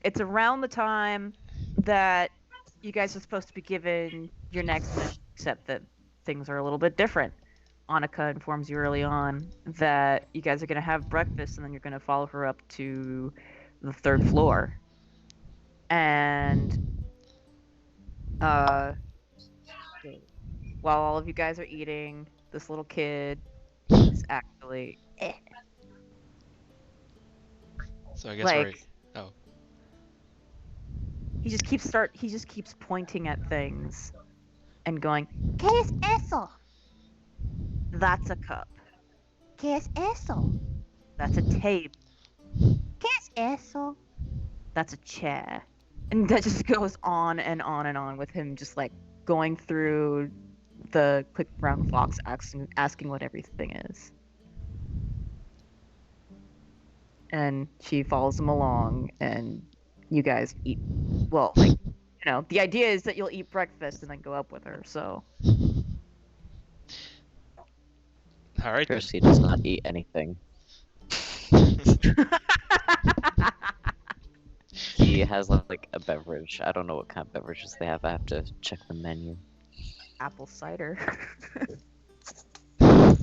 it's around the time that you guys are supposed to be given your next mission, except that things are a little bit different. Annika informs you early on that you guys are going to have breakfast and then you're going to follow her up to the third floor. And while all of you guys are eating, this little kid is actually So I guess like we're... Oh. he just keeps pointing at things and going, "¿Qué es eso?" That's a cup. ¿Qué es eso? That's a table. ¿Qué es eso? That's a chair. And that just goes on and on and on with him just like going through the quick brown fox asking what everything is. And she follows him along and you guys eat. Well, like, the idea is that you'll eat breakfast and then go up with her, so. Alright then. Percy does not eat anything. He has like a beverage. I don't know what kind of beverages they have. I have to check the menu. Apple cider. I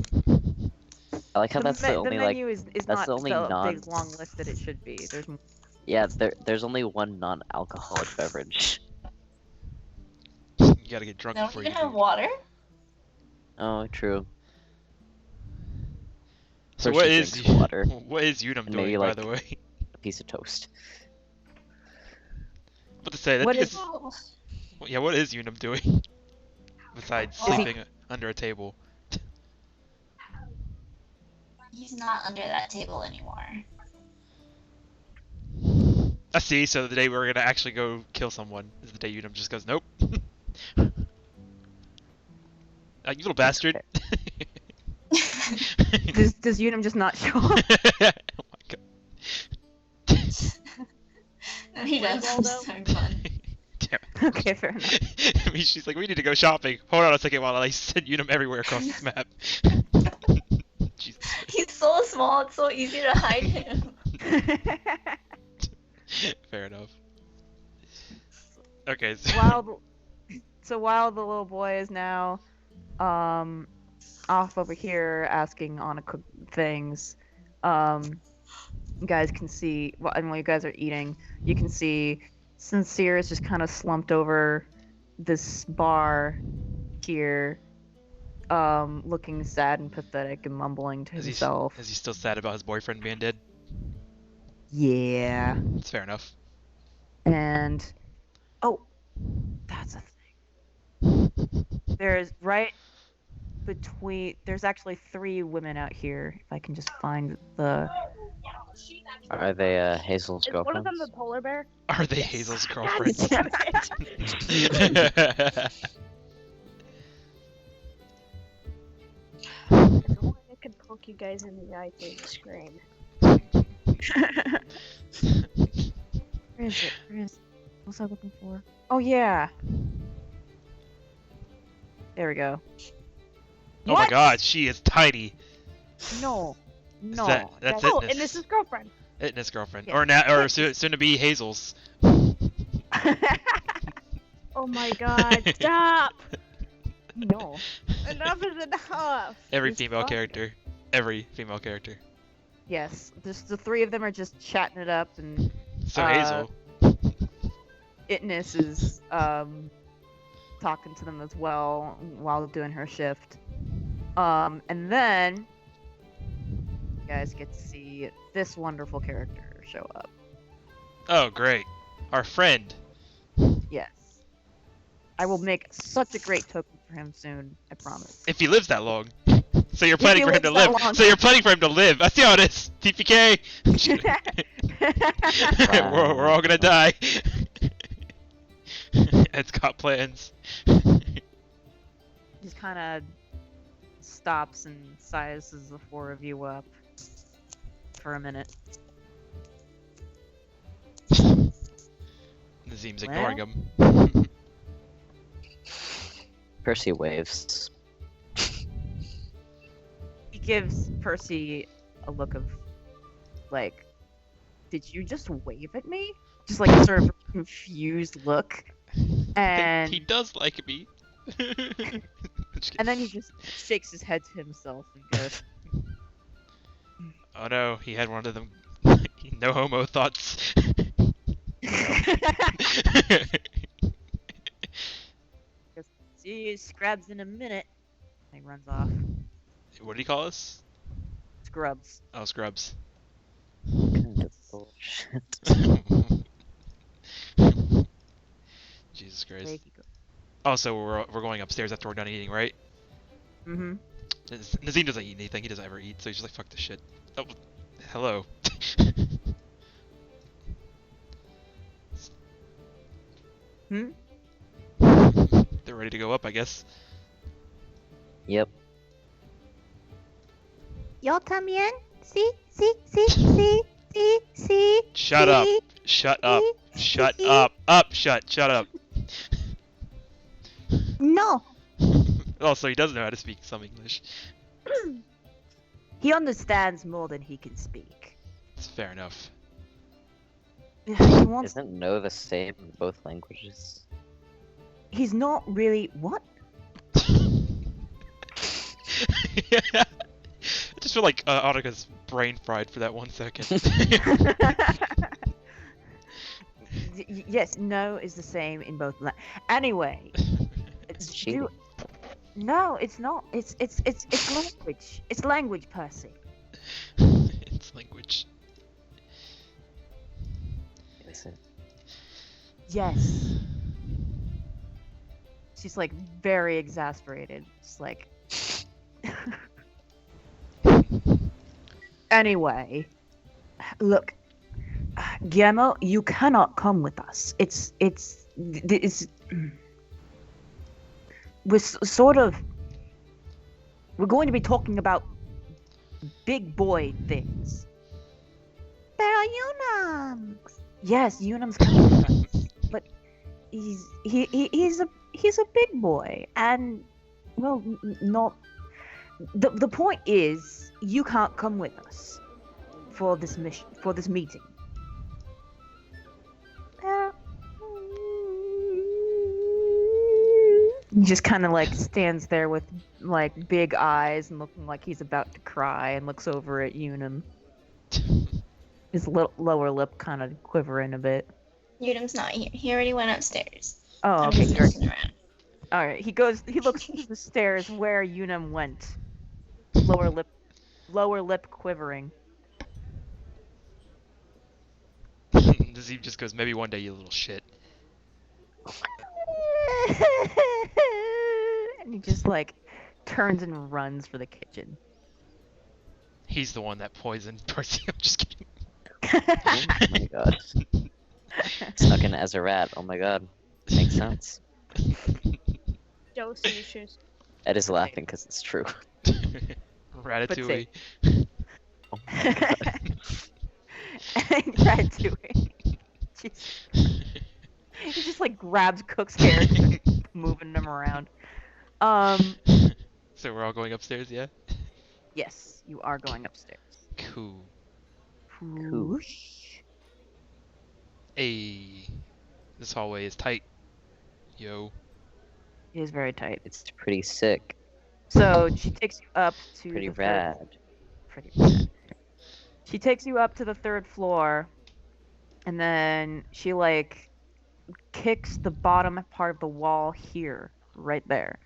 like how that's the only the like. menu is that's not the only big long list that it should be. There's Yeah, there's only one non-alcoholic beverage. You gotta get drunk Now before we you can have do. water? Oh, true. So Percy what is drinks water, what is Unum and doing, maybe, by like, the way? a piece of toast. What to say? That What is... Oh, Yeah, what is Unum doing? Besides Well- sleeping under a table. he's not under that table anymore. I see, so the day we're gonna actually go kill someone is the day Unum just goes, nope. You little bastard. does Unum just not show up? Oh my god. No, he does. I'm just having fun. Damn Okay, fair enough. it. I mean, she's like, we need to go shopping. Hold on a second while I send Unum everywhere across this map. Jesus. He's so small, it's so easy to hide him. Fair enough. Okay, so while the little boy is now off over here asking Annika things, you guys can see, and while you guys are eating, you can see Sincere is just kind of slumped over this bar here, looking sad and pathetic and mumbling to himself. Is he still sad about his boyfriend being dead? Yeah. It's fair enough. And oh, that's a thing. There's there's actually 3 women out here. If I can just find the. Are they Hazel's Is one of girlfriends? them the polar bear? Are they Hazel's girlfriends? Damn it. If only I could poke you guys in the eye through the screen. Where is it? Where is it? What was I looking for? Oh yeah. There we go. Oh my What? god, she is tiny. No. Is No. that's Oh, Itness. and this is girlfriend. Itness girlfriend. Yeah. Or now, or soon to be Hazel's. Oh my god, stop! No. Enough is enough! Every It's female fine. character. Every female character. Yes. Just the 3 of them are just chatting it up, and So Uh, Hazel. Itness is talking to them as well while doing her shift. And then you guys get to see this wonderful character show up. Oh great. Our friend. Yes. I will make such a great token for him soon, I promise. If he lives that long. So you're If planning he for him to lives that live. long. So you're planning for him to live. I see how it is. TPK. we're all gonna die. Ed's got plans. Just kind of stops and sizes the 4 of you up for a minute. Nazim's Well. ignoring him. Percy waves. He gives Percy a look of, like, did you just wave at me? just like sort of confused look, and He does like me. Just and then he kidding. just shakes his head to himself and goes, Oh no, he had one of them no homo thoughts. "See you scrubs in a minute." And he runs off. What did he call us? Scrubs. Oh, scrubs. Kind of bullshit. Jesus There Christ. he goes. Oh, so we're going upstairs after we're done eating, right? Mm-hmm. Nazim doesn't eat anything. He doesn't ever eat, so he's just like, fuck this shit. Oh, hello. Hmm? They're ready to go up, I guess. Yep. Y'all también? See? Shut up. Shut up. Shut up. Shut up. No. Also, he does know how to speak some English. He understands more than he can speak. It's fair enough. He wants. Isn't no the same in both languages? He's not really what? I just feel like Annika's brain fried for that 1 second. Yes, no is the same in both. Anyway, It's cheating. no, it's not. It's language. It's language, Percy. It's language. Is it? Yes. She's like very exasperated. It's like. Anyway, look, Guillermo, you cannot come with us. We're going to be talking about big boy things. There are Unums. Yes, Unum's coming with us, but he's a big boy, and well, not. The point is, you can't come with us for this meeting. He just kind of like stands there with like big eyes and looking like he's about to cry, and looks over at Unum. His lower lip kind of quivering a bit. Yudam's not here. He already went upstairs. Oh, I'm okay. just messing around. All right. He looks to the stairs where Unum went. Lower lip quivering. Nazim just goes, maybe one day, you little shit. And he just like turns and runs for the kitchen. He's the one that poisoned Percy. I'm just kidding. Oh my god. Snuck in as a rat. Oh my god. Makes sense. Dose issues. Ed is laughing because it's true. Ratatouille. Oh my god. Ratatouille. Jeez. He just like grabs Cook's hair and starts moving him around. So we're all going upstairs, yeah? Yes, you are going upstairs. Cool. Whoosh. Hey. This hallway is tight. Yo. It is very tight. It's pretty sick. So she takes you up to Pretty the third. rad. Pretty rad. She takes you up to the 3rd floor, and then she like kicks the bottom part of the wall here, right there,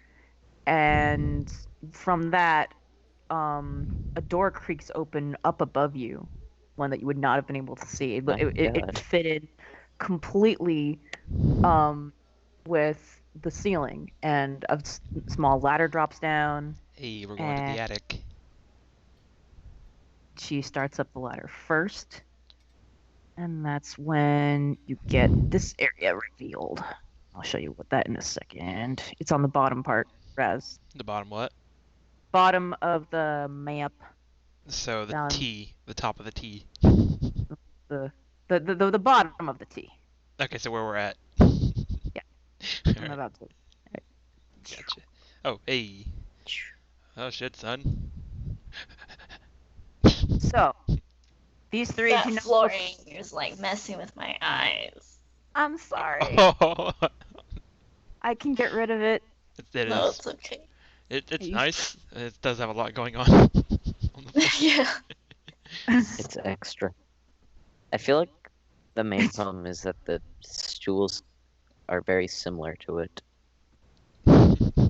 and from that, a door creaks open up above you, one that you would not have been able to see. My It God. fitted completely with the ceiling, and a small ladder drops down. Hey, we're going to And- the attic. She starts up the ladder first, and that's when you get this area revealed. I'll show you what that in a second. It's on the bottom part, Raz. The bottom what? Bottom of the map. So the Down. T. The top of the T. The bottom of the T. Okay, so where we're at. Yeah. I'm Alright, about to. gotcha. Oh, hey. Oh shit, son. So, These three That do not. flooring is like messing with my eyes. I'm sorry. Oh, I can get rid of it. it No, is. it's okay. It's You- nice. It does have a lot going on. On the floor. Yeah. It's extra. I feel like the main problem is that the stools are very similar to it.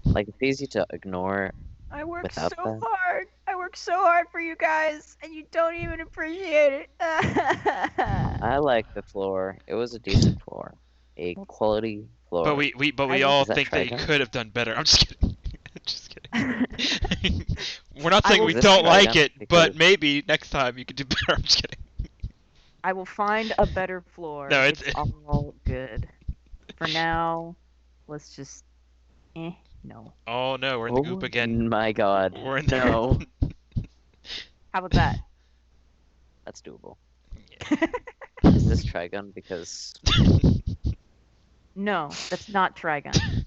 Like, it's easy to ignore. I work Without so that? hard. I work so hard for you guys, and you don't even appreciate it. I like the floor. It was a decent floor. A quality floor. But we I all Is that think that you Trigon? could have done better. I'm just kidding. Just kidding. We're not I saying will- we Is this don't like Trigon? it, but Because- maybe next time you could do better. I'm just kidding. I will find a better floor. No, it's it's- all good. For now, let's just. No. Oh no, we're in the Oh goop again. my god. We're in the No. How about that? That's doable. Is this Trigon? Because No, that's not Trigon.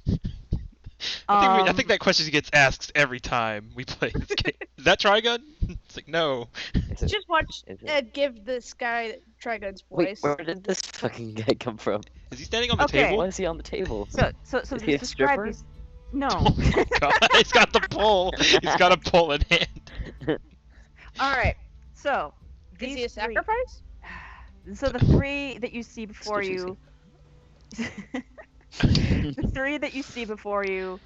I think that question gets asked every time we play this game. Is that Trigun? It's like, no. is it, Just watch is it- and give this guy Trigun's Wait, voice. where did this fucking guy come from? Is he standing on the Okay. table? Why is he on the table? So Is just he a describe stripper? these. No. Oh my god, he's got the pole. He's got a pole in hand. All right. So Is these he a three- sacrifice? So the three that you see before Excuse you, the three that you see before you,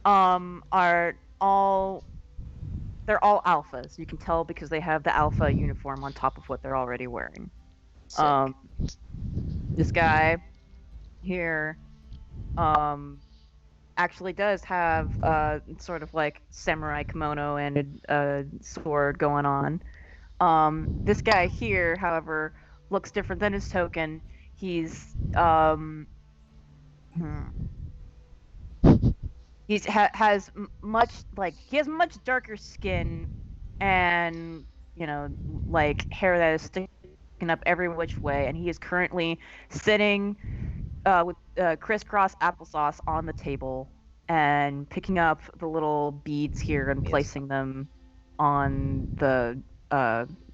are all. They're all alphas. You can tell because they have the alpha uniform on top of what they're already wearing. Sick. This guy here, actually does have sort of like samurai kimono and a sword going on. This guy here, however, looks different than his token. He's has much he has much darker skin, and like hair that is sticking up every which way, and he is currently sitting with crisscross applesauce on the table and picking up the little beads here and Yes. placing them on the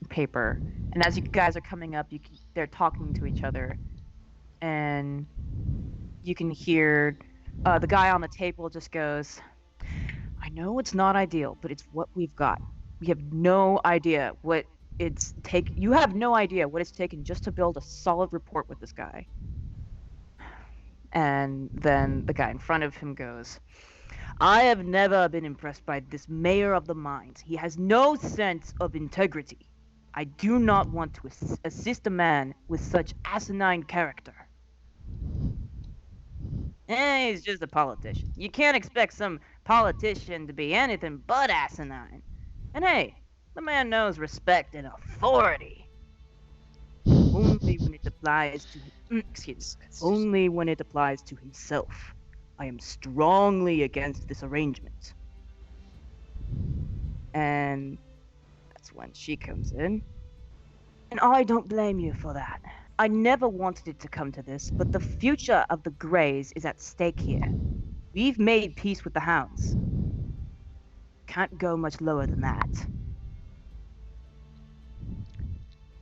paper. And as you guys are coming up, they're talking to each other, and you can hear the guy on the table just goes, "I know it's not ideal, but it's what we've got. We have no idea what it's take. You have no idea what it's taken just to build a solid rapport with this guy." And then the guy in front of him goes, "I have never been impressed by this mayor of the mines. He has no sense of integrity. I do not want to assist a man with such asinine character." He's just a politician. You can't expect some politician to be anything but asinine. And hey, the man knows respect and authority. Only when it applies to only when it applies to himself. I am strongly against this arrangement. And that's when she comes in. And I don't blame you for that. I never wanted it to come to this, but the future of the Greys is at stake here. We've made peace with the Hounds. Can't go much lower than that.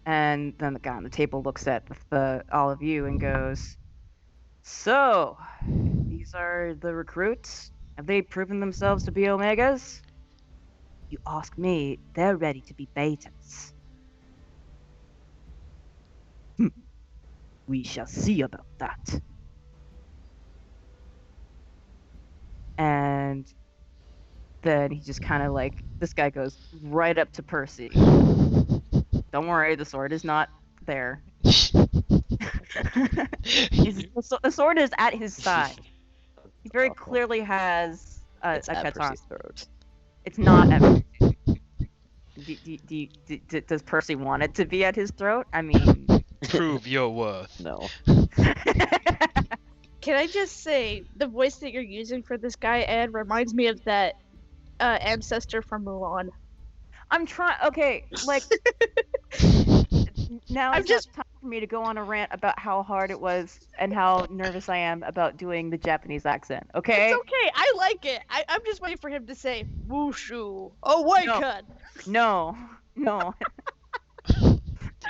And then the guy on the table looks at all of you and goes, "So, these are the recruits? Have they proven themselves to be Omegas? You ask me, they're ready to be Betas. We shall see about that." And then he just kind of this guy goes right up to Percy. "Don't worry, the sword is not there." The sword is at his side. He very Awful. clearly has It's a at katana. Percy's throat. It's not at. Does Percy want it to be at his throat? I mean, Prove your worth. No. Can I just say the voice that you're using for this guy, Ed, reminds me of that ancestor from Mulan. I'm trying. Okay, now I'm it's just- not time for me to go on a rant about how hard it was and how nervous I am about doing the Japanese accent. Okay. It's okay. I like it. I'm just waiting for him to say wushu. Oh my No. god. No.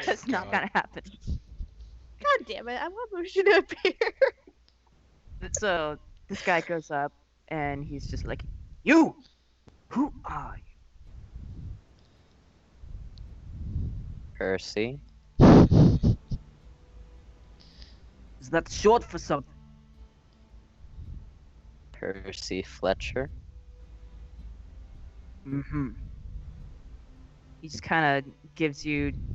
That's not God. gonna happen. God damn it! I want Motion to appear. So this guy goes up and he's just like, "You, who are you?" Percy. Is that short for something? Percy Fletcher. Mm-hmm. He just kind of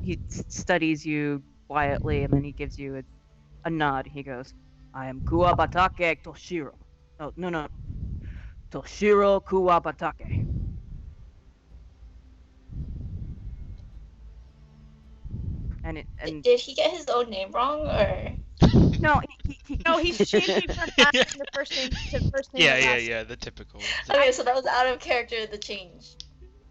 he studies you quietly, and then he gives you a nod. He goes, "I am Kuwabatake Toshiro." Oh, no. Toshiro Kuwabatake. And Did he get his own name wrong, or? no, No, he's changing from last name to first name to first name. Yeah, to yeah, last yeah. The typical. Okay, so that was out of character, the change.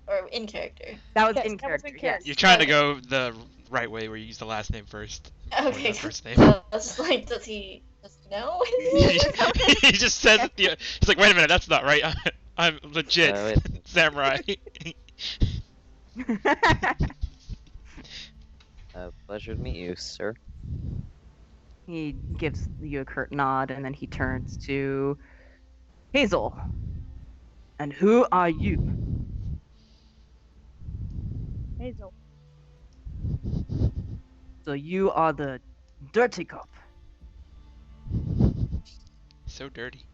Or in character. that was Yes, in that was character. in Yes. character. You're trying to Okay. go the right way, where you use the last name first. Or Okay, the first name. so I was just like, does he know? He just says it. He's like, wait a minute, that's not right. I'm legit wait. samurai. Pleasure to meet you, sir. He gives you a curt nod, and then he turns to Hazel. "And who are you?" Hazel. "So you are the dirty cop." So dirty.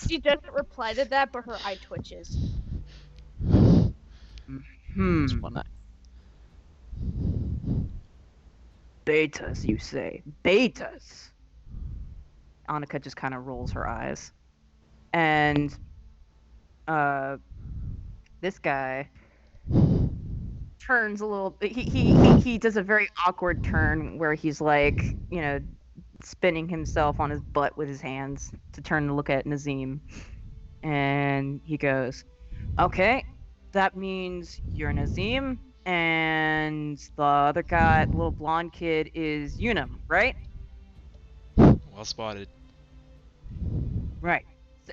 She doesn't reply to that, but her eye twitches. Just wanna- Betas, you say? Betas? Annika just kind of rolls her eyes. And this guy turns a little. He does a very awkward turn where he's like, spinning himself on his butt with his hands to turn to look at Nazim. And he goes, "Okay, that means you're Nazim, and the other guy, the little blonde kid, is Unum, right?" Well spotted. "Right.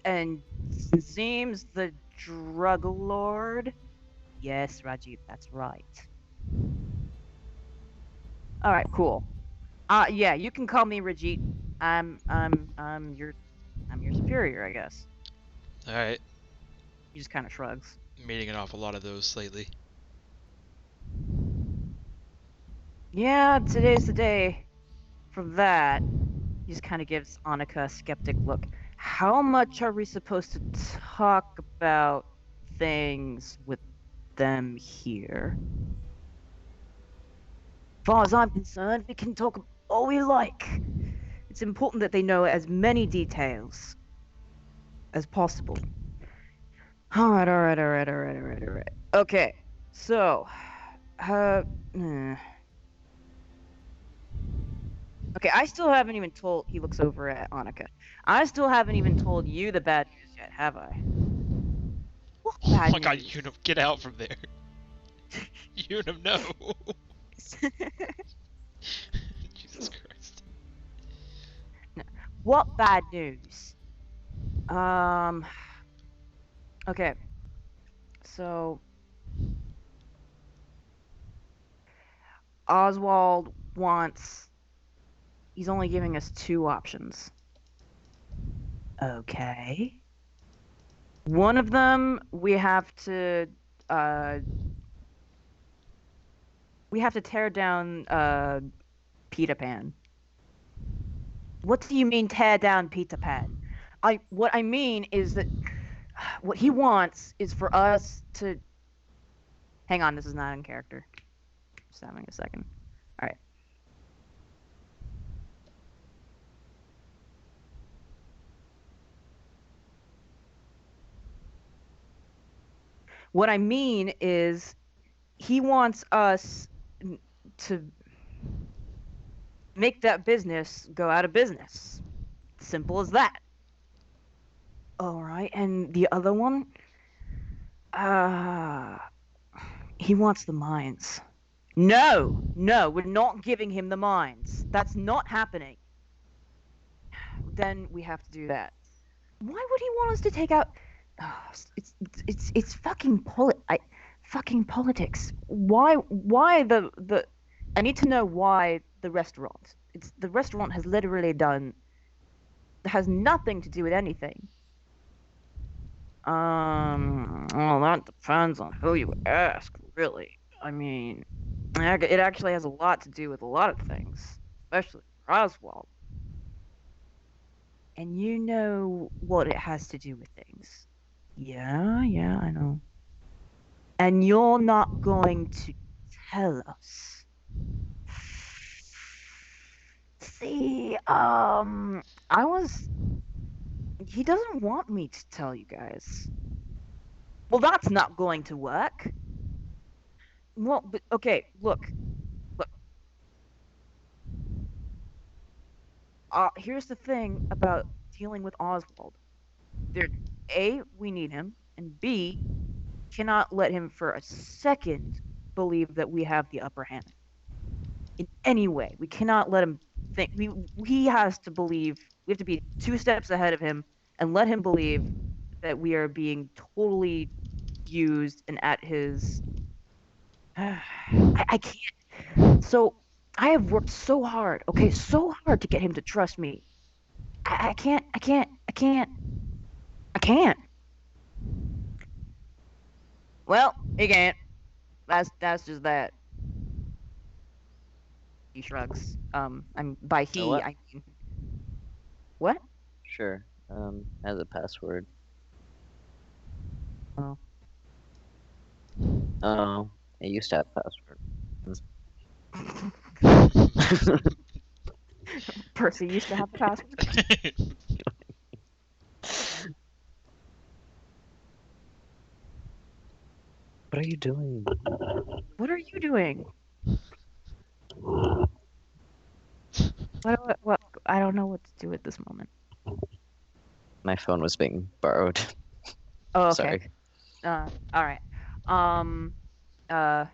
And Nazim's the drug lord?" "Yes, Rajiv, that's right." "All right, cool. Yeah, you can call me Rajit. I'm your superior, I guess." All right. He just kind of shrugs. Meeting an awful lot of those lately. "Yeah, today's the day for that." He just kind of gives Annika a skeptic look. "How much are we supposed to talk about things with them here?" "As far as I'm concerned, we can talk all we like. It's important that they know as many details as possible." All right. Okay, so, okay, I still haven't even told. He looks over at Annika. "I still haven't even told you the bad news yet, have I?" "What Oh bad my god, news?" Unum, get out from there. Unum, no. Jesus Christ. "What bad news?" Okay. So Oswald wants. He's only giving us 2 options. Okay. One of them we have to tear down Peter Pan. "What do you mean tear down Peter Pan?" What I mean is that what he wants is for us to. Hang on, this is not in character. Just having a second. All right. What I mean is he wants us to make that business go out of business. Simple as that. All right, and the other one? He wants the mines. No, we're not giving him the mines. That's not happening. Then we have to do that. Why would he want us to take out? It's fucking fucking politics. Why the I need to know why the restaurant. The restaurant has literally has nothing to do with anything. Well, that depends on who you ask, really. I mean, it actually has a lot to do with a lot of things, especially for Oswald. And you know what it has to do with things. Yeah, I know. And you're not going to tell us. See, I was. He doesn't want me to tell you guys. Well, that's not going to work. Well, but okay, look. Here's the thing about dealing with Oswald. There, A, we need him, and B, cannot let him for a second believe that we have the upper hand in any way. We cannot let him think. He has to believe. We have to be 2 steps ahead of him and let him believe that we are being totally used and at his. I can't. So I have worked so hard. Okay, so hard to get him to trust me. I can't. I can't. I can't. I can't. Well, he can't. That's just that. He shrugs. I'm by he. what? I mean, what? Sure. As a password. Oh, Oh, it used to have password. Percy used to have a password. What are you doing? What are you doing? What? I don't know what to do at this moment. My phone was being borrowed. Oh, okay. Sorry. All right.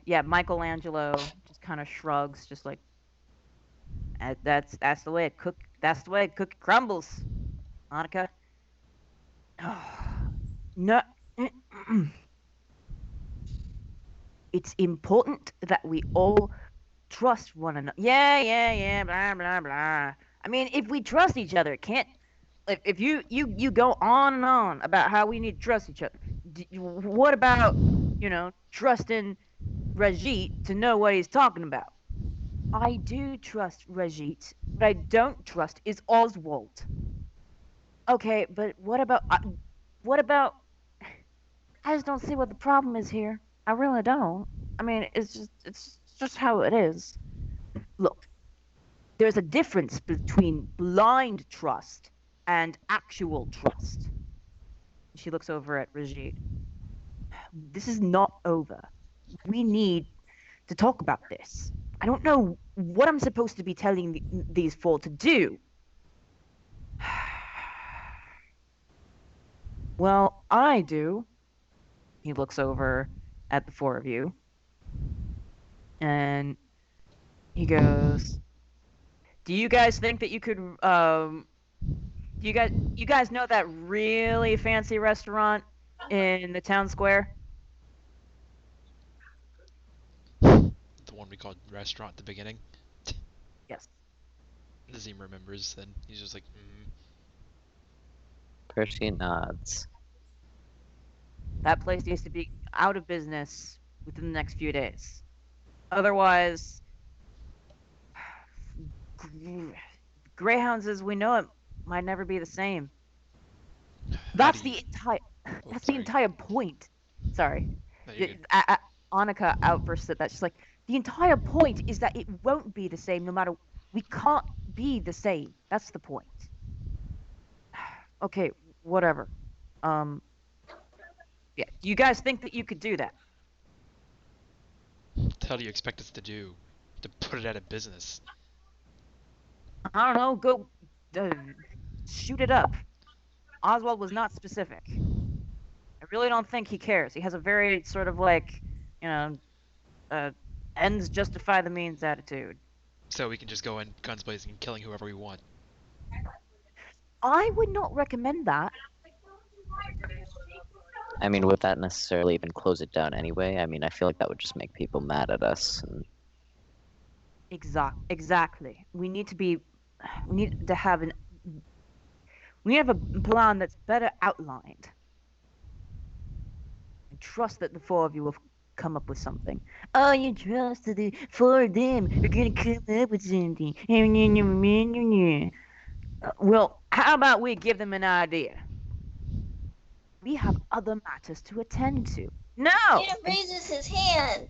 Yeah, Michelangelo just kind of shrugs, just like that's the way it cook. That's the way cookie crumbles, Monica. No, it's important that we all trust one another. Yeah. Blah blah blah. I mean, if we trust each other, can't if you go on and on about how we need to trust each other. What about trusting Rajit to know what he's talking about? I do trust Rajit. What I don't trust is Oswald. Okay, but what about? I just don't see what the problem is here. I really don't. I mean, it's just how it is. Look, there's a difference between blind trust and actual trust. She looks over at Rajit. This is not over. We need to talk about this. I don't know what I'm supposed to be telling these four to do. Well, I do. He looks over at the four of you and he goes, "Do you guys think that you could do you guys know that really fancy restaurant in the town square?" The one we called restaurant at the beginning. Yes. Nazim remembers, then he's just like, Percy nods. That place needs to be out of business within the next few days. Otherwise, Greyhounds as we know it might never be the same. That's do you- the entire. Oh, That's the sorry. entire point. Sorry. No, you're good. Annika outbursts at that. She's like, the entire point is that it won't be the same no matter. We can't be the same. That's the point. Okay, whatever. Yeah. Do you guys think that you could do that? What the hell do you expect us to do? To put it out of business? I don't know. Go shoot it up. Oswald was not specific. I really don't think he cares. He has a very sort of like, you know, ends justify the means attitude. So we can just go in guns blazing and killing whoever we want. I would not recommend that. I mean, would that necessarily even close it down anyway? I mean, I feel like that would just make people mad at us. And Exactly. We need to have a plan that's better outlined. I trust that the four of you will come up with something. Oh, you trust that the four of them are gonna come up with something. Well, how about we give them an idea? We have other matters to attend to. No! Unum raises his hand.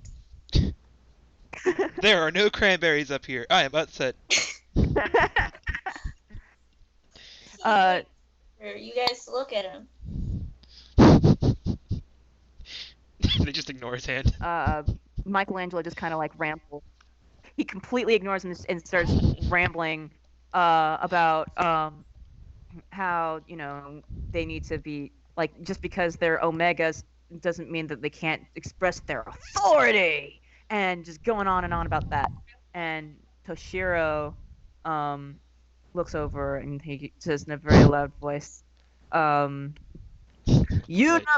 There are no cranberries up here. I am upset. Uh, For you guys to look at him. They just ignore his hand. Michelangelo just kind of like rambles. He completely ignores him and starts rambling about how they need to be like, just because they're omegas doesn't mean that they can't express their authority, and just going on and on about that. And Toshiro looks over and he says in a very loud voice, Unum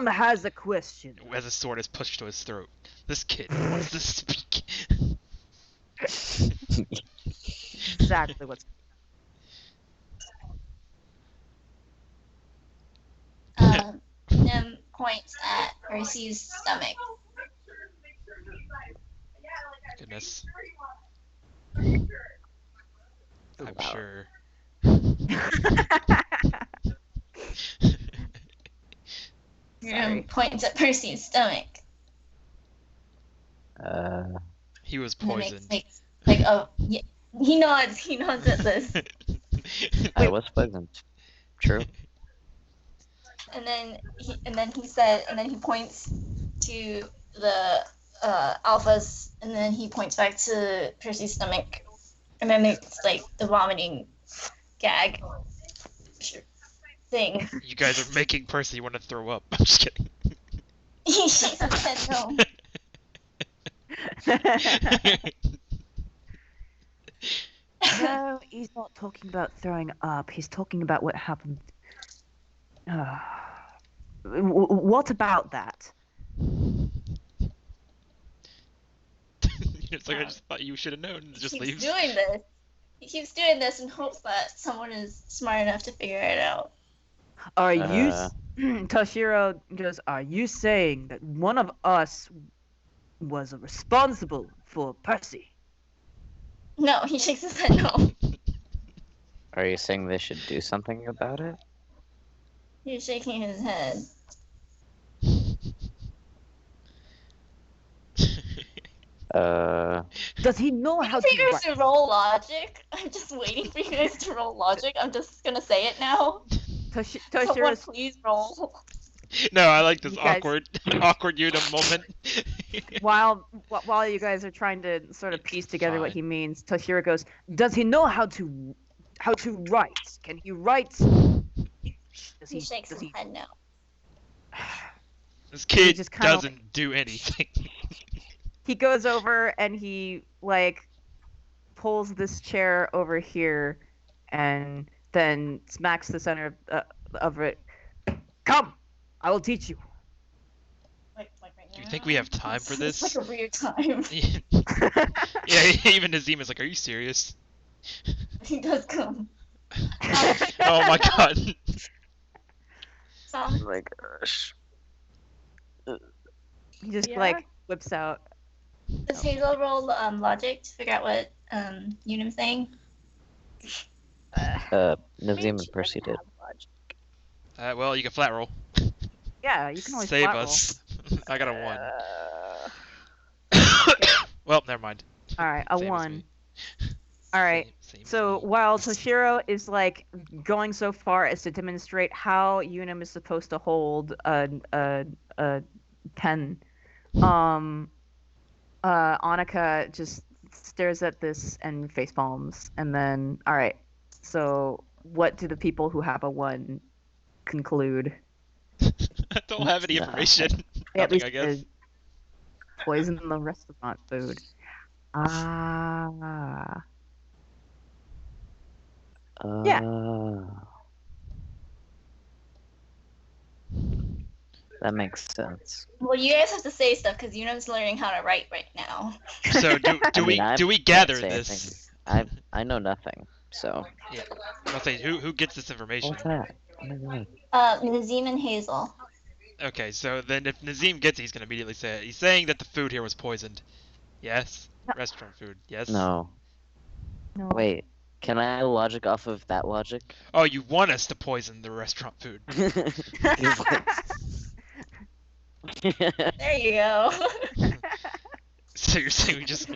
has a question. As a sword is pushed to his throat. This kid wants to speak. Exactly what's Nim points at Percy's stomach. Goodness. Wow. I'm sure. Nim points at Percy's stomach. He was And then poisoned. makes, like, oh, yeah. He nods at this. I was poisoned. True. And then he points to the alphas, and then he points back to Percy's stomach, and then it's like the vomiting gag thing. You guys are making Percy want to throw up. I'm just kidding. He shakes his head no. No, he's not talking about throwing up. He's talking about what happened. What about that? It's like, I just thought you should have known. He Just keeps leaves. doing this. He keeps doing this in hopes that someone is smart enough to figure it out. Are you, Toshiro goes, are you saying that one of us was responsible for Percy? No, he shakes his head no. Are you saying they should do something about it? He's shaking his head. Does he know how You to guys to roll logic? I'm just waiting for you guys to roll logic. I'm just gonna say it now. Someone Toshiro's please roll. No, I like this You guys- awkward Unum moment. while you guys are trying to sort of piece together what Fine. he means, Toshiro goes, does he know how to write? Can he write? Does He shakes does his he head no. This kid just kinda doesn't do anything. he goes over and he like pulls this chair over here and then smacks the center of it. Come, I will teach you. Like right Do you now. think we have time for this? It's like a weird time. Yeah, even Nazim is like, are you serious? He does come. Oh my god. Oh my gosh. He just Yeah. like whips out. Does Hazel roll logic to figure out what Unum's saying? Nazim and Percy did. Well, you can flat roll. Yeah, you can always Save flat roll. us. I got a 1. Well, never mind. All right, a Same as 1. me. All right. Same as So me. while Toshiro is like going so far as to demonstrate how Unum is supposed to hold a pen, Annika just stares at this and face palms, and then all right. So what do the people who have a 1 conclude? I don't have any Nah. information. At Nothing, least I guess. poison the restaurant food. Ah. Yeah. That makes sense. Well, you guys have to say stuff because Unum's learning how to write right now. So do I mean, I do we can't gather say this? anything. I know nothing. So Yeah. I'll say who gets this information. what's that? Oh my God. Nazim and Hazel. Okay, so then if Nazim gets it, he's gonna immediately say it. He's saying that the food here was poisoned. Yes. No. Restaurant food. Yes. No. No. Wait. Can I logic off of that logic? Oh, you want us to poison the restaurant food? There you go. So you're saying we just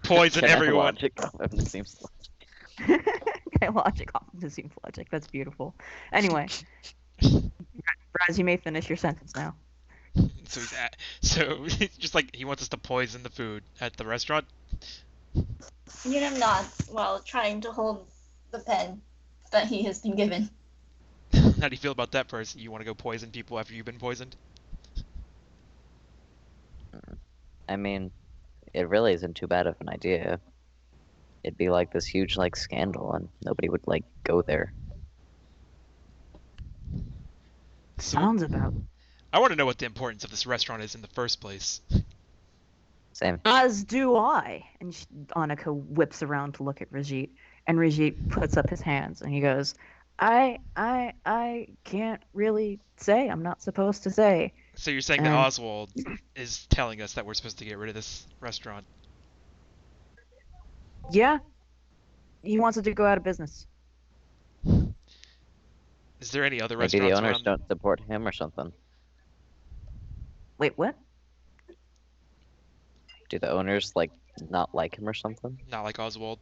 poison Can I everyone? logic off of Nazim's logic? Okay, logic off of Nazim's logic. That's beautiful. Anyway, Raz, you may finish your sentence now. So it's just like he wants us to poison the food at the restaurant. Unum nods while trying to hold the pen that he has been given. How do you feel about that person? You want to go poison people after you've been poisoned? I mean, it really isn't too bad of an idea. It'd be like this huge like scandal, and nobody would like go there. Sounds about. I want to know what the importance of this restaurant is in the first place. Same. As do I. And Annika whips around to look at Rajit, and Rajit puts up his hands and he goes, I can't really say. I'm not supposed to say. So you're saying that Oswald is telling us that we're supposed to get rid of this restaurant? Yeah. He wants it to go out of business. Is there any other Maybe the restaurants owners around? don't support him or something. Wait, what? Do the owners like not like him or something? Not like Oswald?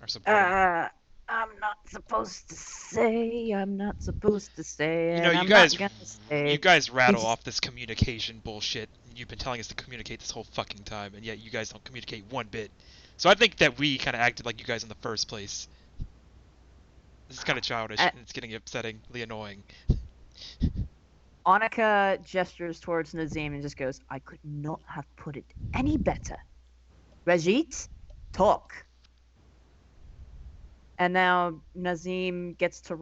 Or support him? I'm not supposed to say. I'm not supposed to say. You know, and you I'm guys- not gonna say. You guys rattle It's- off this communication bullshit. You've been telling us to communicate this whole fucking time, and yet you guys don't communicate one bit. So I think that we kind of acted like you guys in the first place. This is kind of childish, and it's getting upsettingly annoying. Annika gestures towards Nazim and just goes, I could not have put it any better. Rajit, talk. And now Nazim gets to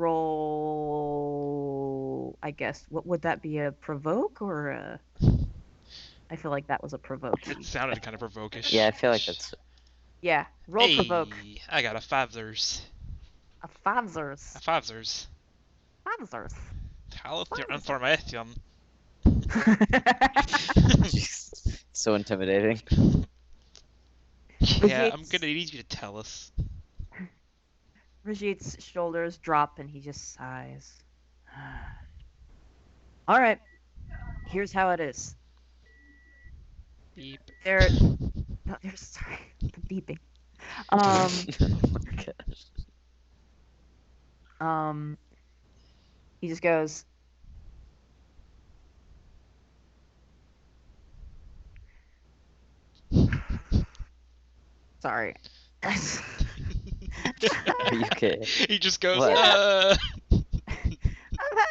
roll, I guess. What would that be, a provoke or a... I feel like that was a provoke. It sounded kind of provokish. Yeah, I feel like that's. Yeah, roll Hey, provoke. I got a fivers. A fivers. A fivers. Fivers. Hello, your information. Jeez, so intimidating. Yeah, I'm Rajit's- gonna need you to tell us. Rajit's shoulders drop and he just sighs. All right, here's how it is. Beep. There, no, there's sorry, the beeping. Oh my gosh. He just goes. Sorry. Are you okay? He just goes, What? I'm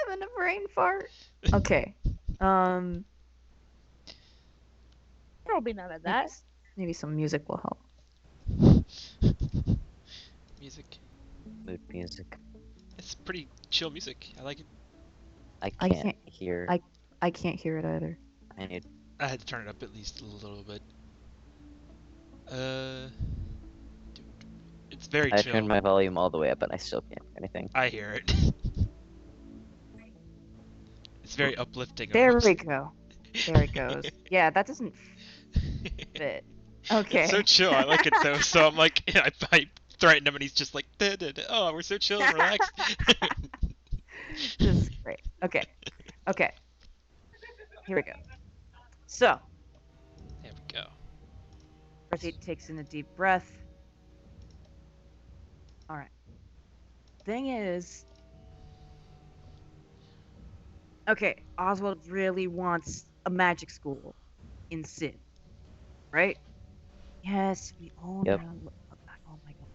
having a brain fart. Okay. There'll be none of that. Maybe some music will help. music. Mood music. It's pretty chill music. I like it. I I can't, can't- hear. I can't hear it either. I need. I had to turn it up at least a little bit. It's very I chill. turned my volume all the way up and I still can't hear anything. I hear it. It's very uplifting. There almost. we go. There it goes. Yeah, that doesn't fit. Okay. It's so chill. I like it though. So I'm like, I threaten him, and he's just like, "Duh, duh, duh. "Oh, we're so chill and relaxed." This is great. Okay. Okay. Here we go. So, There we go. Rajit takes in a deep breath. All right. Thing is, okay, Oswald really wants a magic school in Sid, right? Yes, we all Yep. know. Oh my god,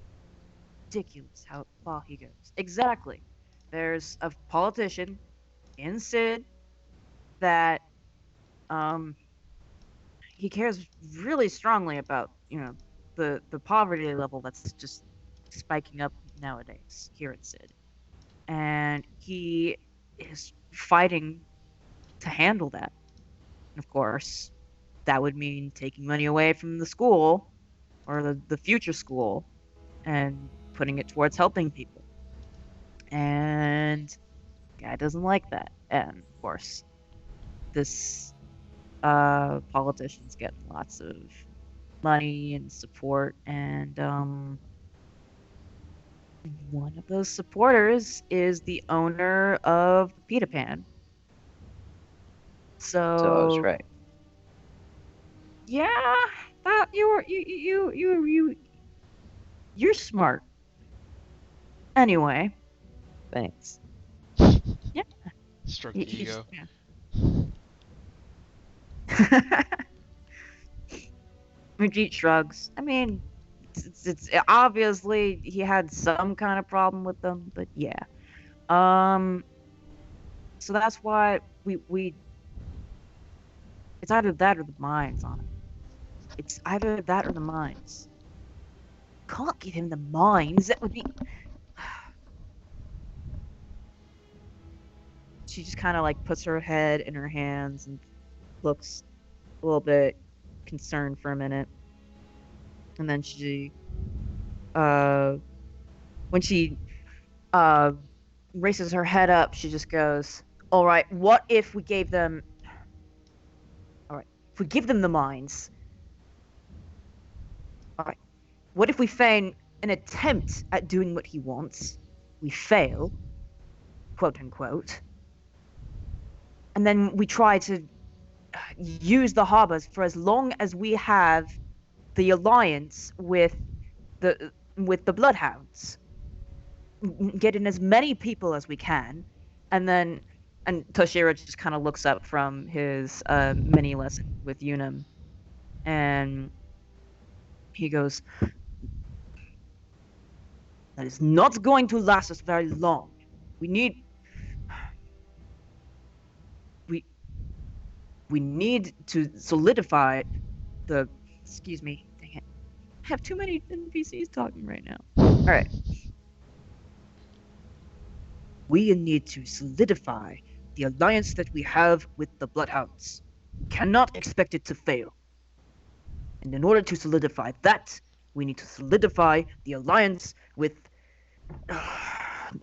ridiculous how far he goes. Exactly. There's a politician in Sid that he cares really strongly about, the poverty level that's just spiking up nowadays here at Sid. And he is fighting to handle that. And of course, that would mean taking money away from the school or the future school and putting it towards helping people. And guy doesn't like that. And of course, this politicians get lots of money and support, and one of those supporters is the owner of Peter Pan. So I was So right. yeah, that you're smart. Anyway, Thanks. yeah, Stroke the he just ego. yeah. Majit shrugs. I mean, it's obviously he had some kind of problem with them, but yeah. Um, so that's why we it's either that or the mines on it. It's either that or the mines. Can't give him the mines. That would be. She just kind of like puts her head in her hands and looks a little bit concerned for a minute, and then she, uh, when she uh raises her head up, she just goes, "All right, what if we gave them? All right, if we give them the mines, all right, what if we feign an attempt at doing what he wants? We fail, quote unquote, and then we try to use the harbors for as long as we have the alliance with the bloodhounds, get in as many people as we can, and then and Toshiro just kind of looks up from his mini lesson with Unum, and he goes, "That is not going to last us very long. We need we we need to solidify the excuse me, dang it. I have too many NPCs talking right now. All right. We need to solidify the alliance that we have with the Bloodhounds. We cannot expect it to fail. And in order to solidify that, we need to solidify the alliance with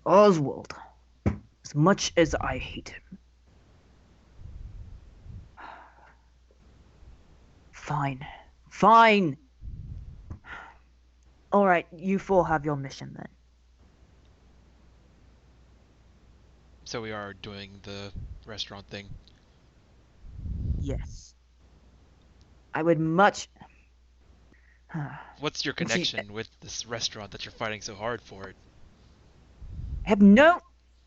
Oswald. As much as I hate him. Fine. Fine. All right, you four have your mission then. So we are doing the restaurant thing. Yes. I would much. What's your And she- connection with this restaurant that you're fighting so hard for it? I have no.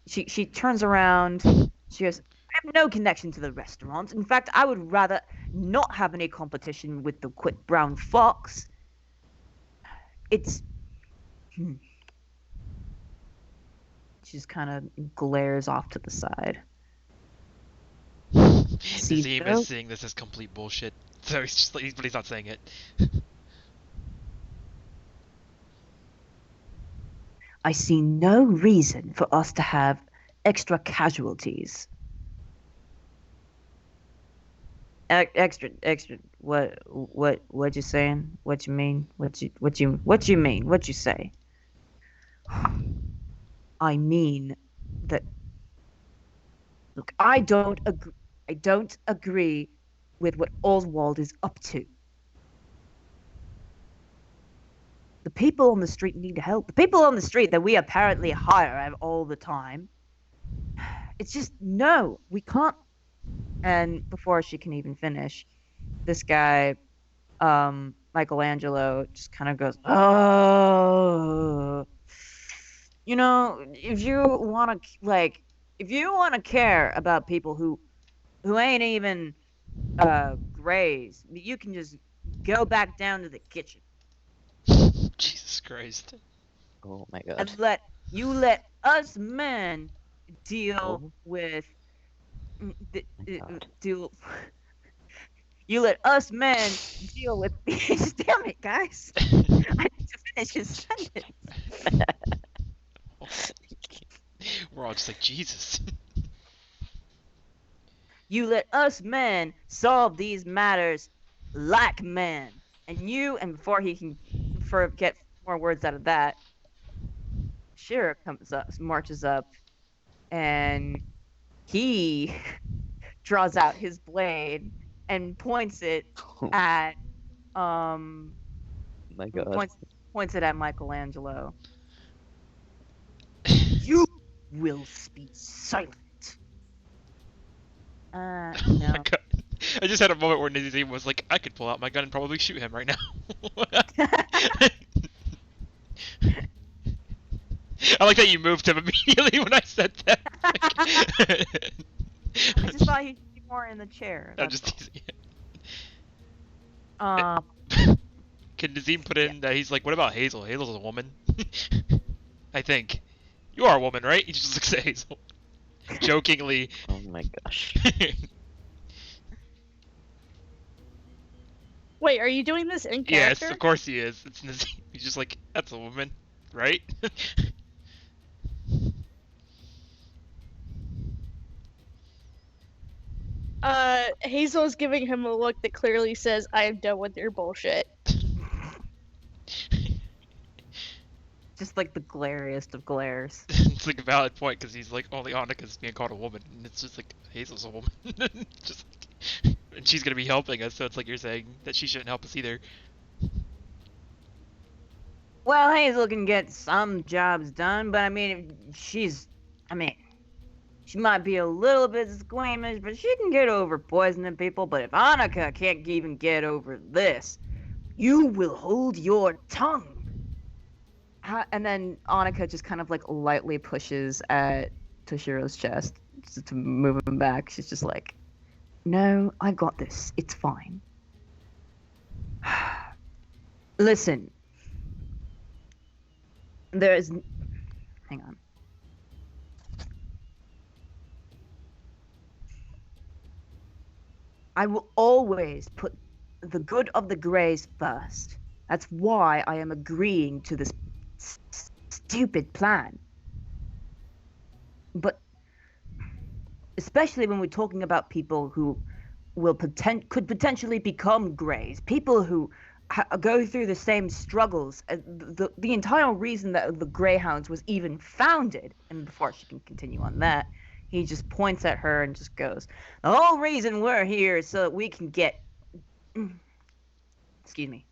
She turns around. She goes, "I have no connection to the restaurant. In fact, I would rather not have any competition with the quick brown fox. It's." She just kind of glares off to the side. See, Zim though? is seeing this as complete bullshit, so he's just like, but he's not saying it. I see no reason for us to have extra casualties. Extra. What you saying? What you mean? What you mean? What you say? I mean that. Look, I don't agree. I don't agree with what Oswald is up to. The people on the street need help. The people on the street that we apparently hire all the time. It's just no, we can't. And before she can even finish, this guy, Michelangelo, just kind of goes, "Oh, you know, if you want to care about people who ain't even grays, you can just go back down to the kitchen Jesus Christ. Oh my god. and let us men deal Oh with my god. deal." You let us men deal with these. Damn it, guys. I need to finish his sentence. We're all just like, Jesus. You let us men solve these matters like men. And before he can get more words out of that, Shira comes up, marches up, and he draws out his blade and points it at My God. points it at Michelangelo. You will be silent. Oh No. my god. I just had a moment where Nazim was like, I could pull out my gun and probably shoot him right now. I like that you moved him immediately when I said that. I just thought he'd be more in the chair. I'm That's just teasing. all. Can Nazim put in that he's like, what about Hazel? Hazel's a woman. I think. You are a woman, right? He just looks at Hazel. Jokingly. Oh my gosh. Wait, are you doing this in Yes, character? of course he is. It's Nazim. He's just like, that's a woman, right? Hazel's giving him a look that clearly says, I am done with your bullshit. Just like the glariest of glares. It's like a valid point because he's like, only Annika's being called a woman, and it's just like Hazel's a woman. Just like, and she's gonna be helping us, so it's like you're saying that she shouldn't help us either. Well, Hazel can get some jobs done, but I mean, she might be a little bit squeamish, but she can get over poisoning people. But if Annika can't even get over this, you will hold your tongue. And then Annika just kind of like lightly pushes at Toshiro's chest just to move him back. She's just like, no, I got this. It's fine. Listen. Hang on. I will always put the good of the Greys first. That's why I am agreeing to this stupid plan. But especially when we're talking about people who could potentially become Greys, people who go through the same struggles. The entire reason that the Greyhounds was even founded, and before she can continue on that, he just points at her and just goes, the whole reason we're here is so that we can get... Excuse me.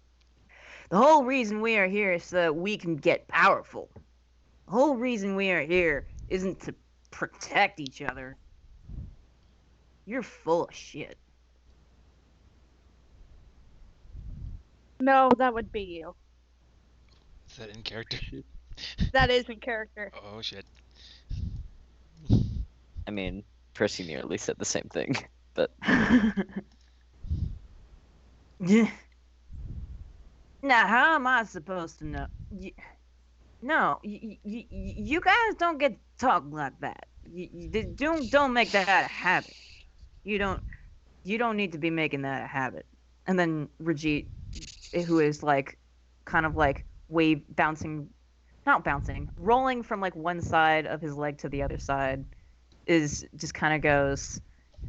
The whole reason we are here is so that we can get powerful. The whole reason we are here isn't to protect each other. You're full of shit. No, that would be you. Is that in character? That is in character. Oh shit. I mean, Percy nearly said the same thing, but Yeah. Now, how am I supposed to know? No, you guys don't get to talk like that. Don't make that a habit. You don't need to be making that a habit. And then Rajit, who is like, kind of like rolling from like one side of his leg to the other side, is just kind of goes,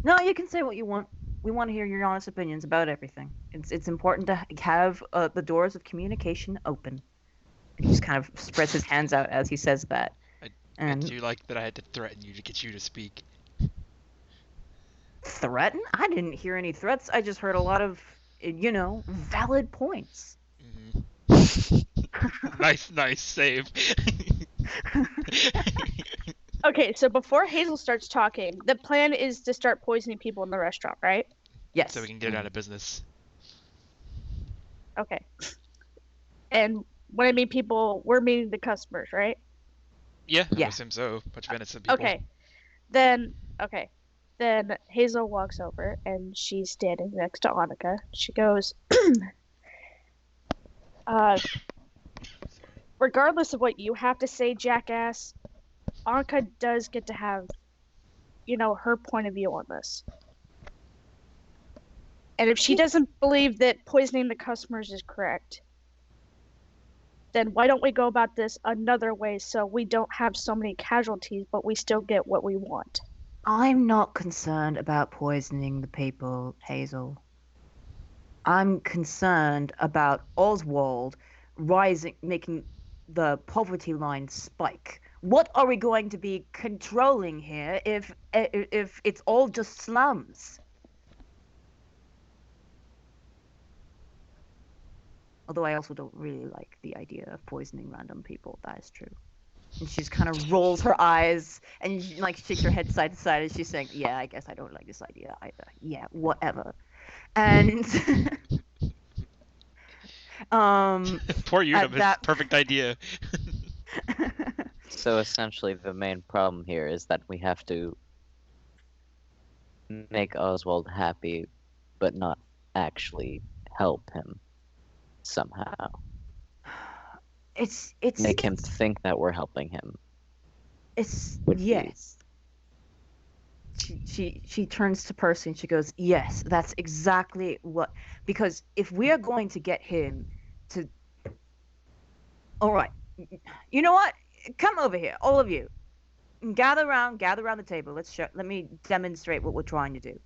no, you can say what you want. We want to hear your honest opinions about everything. It's important to have the doors of communication open. And he just kind of spreads his hands out as he says that. I do like that I had to threaten you to get you to speak. Threaten? I didn't hear any threats. I just heard a lot of, valid points. Mm-hmm. nice save. Okay, so before Hazel starts talking, the plan is to start poisoning people in the restaurant, right? Yes. So we can get it out of business. Okay. And when I mean people, we're meaning the customers, right? Yeah, I Yeah. assume so. Bunch of innocent people. Okay. Then Hazel walks over and she's standing next to Annika. She goes, regardless of what you have to say, jackass, Annika does get to have, her point of view on this. And if she doesn't believe that poisoning the customers is correct, then why don't we go about this another way so we don't have so many casualties, but we still get what we want? I'm not concerned about poisoning the people, Hazel. I'm concerned about Oswald making the poverty line spike. What are we going to be controlling here if it's all just slums? Although I also don't really like the idea of poisoning random people. That is true. And she just kind of rolls her eyes and like shakes her head side to side as she's saying, "Yeah, I guess I don't like this idea either. Yeah, whatever." And Poor Unum, his that- perfect idea. So essentially, the main problem here is that we have to make Oswald happy, but not actually help him somehow. it's Make him think that we're helping him. it's would be- yes. She turns to Percy and she goes, "Yes, that's exactly what, because if we are going to get him to, all right, you know what? Come over here, all of you. Gather around the table. Let me demonstrate what we're trying to do."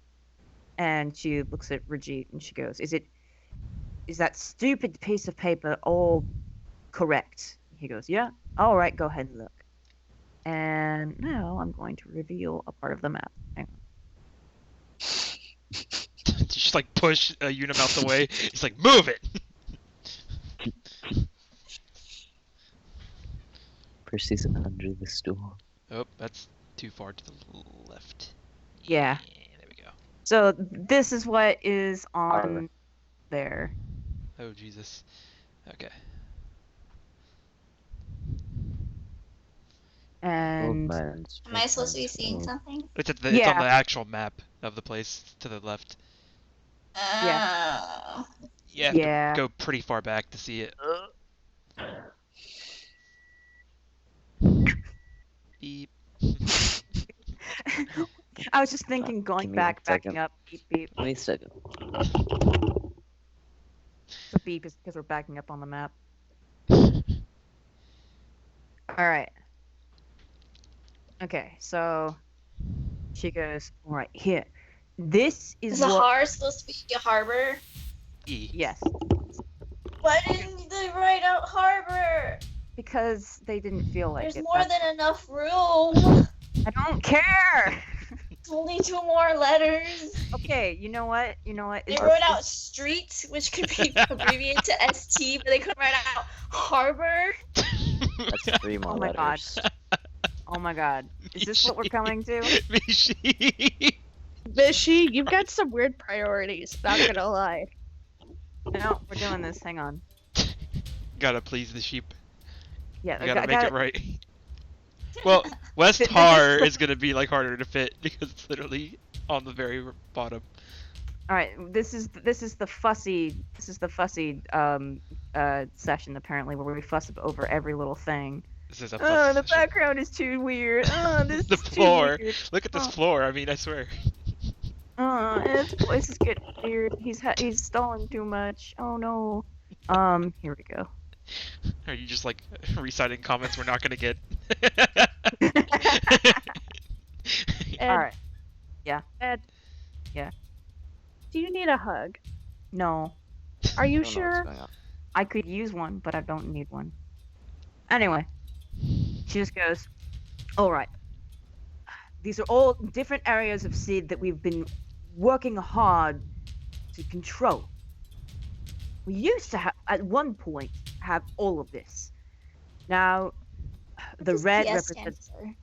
And she looks at Rajit and she goes, "Is that stupid piece of paper all correct?" He goes, "Yeah." "All right, go ahead and look." And now I'm going to reveal a part of the map. Hang on. You just like push Unum out the way. He's like, move it! Percy's under the stool. Oh, that's too far to the left. Yeah. There we go. So this is what is on Alright. there. Oh, Jesus. Okay. And Am I supposed to be seeing something? It's on Yeah. the actual map of the place to the left. Oh. You have Yeah. to go pretty far back to see it. Beep. I was just thinking, Give going me back, one second. backing up, beep beep. Give me a second. The beep is because we're backing up on the map. All right. Okay, so she goes, "All right, here. This is Is the what." har supposed to be a harbor? E. Yes, Why didn't they write out harbor? because they didn't feel like There's it. more That's- than enough room. I don't care. Only 2 more letters. Okay, you know what? They It's- wrote out street, which could be abbreviated to ST, but they couldn't write out harbor. That's 3 more Oh my God. letters. Oh my God, is this what we're coming to? Mishi. Vishy, you've got some weird priorities, not gonna lie. No, we're doing this. Hang on. Gotta please the sheep. Yeah, You gotta I make gotta- it right. Well, West This is Har the- is gonna be like harder to fit because it's literally on the very bottom. All right, this is the fussy session apparently, where we fuss over every little thing. This is a Oh, fuss the session. background is too weird. Oh, this The is floor. too weird. Look at this Oh. floor. I mean, I swear. Oh, this place is getting weird. He's stalling too much. Oh no. Here we go. Are you just like reciting comments we're not gonna get? And, All right. Ed, Yeah. do you need a hug? No, Are you I don't know what's sure? going on. I could use one, but I don't need one. Anyway, she just goes, "All right. These are all different areas of seed that we've been working hard to control. We used to have, at one point, have all of this. Now, the What does red PS represents. stand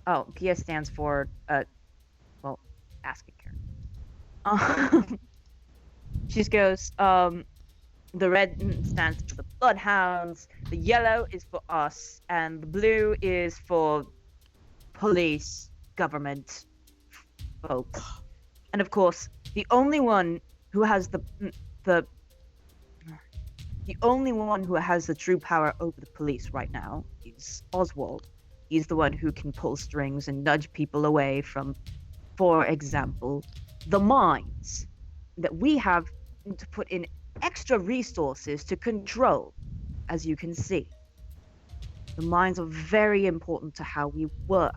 for? Oh, PS stands for, well, asking She just goes, the red stands for the bloodhounds, the yellow is for us, and the blue is for police, government, folks. And of course, the only one who has the only one who has the true power over the police right now is Oswald. He's the one who can pull strings and nudge people away from, for example, the mines that we have to put in extra resources to control, as you can see. The mines are very important to how we work.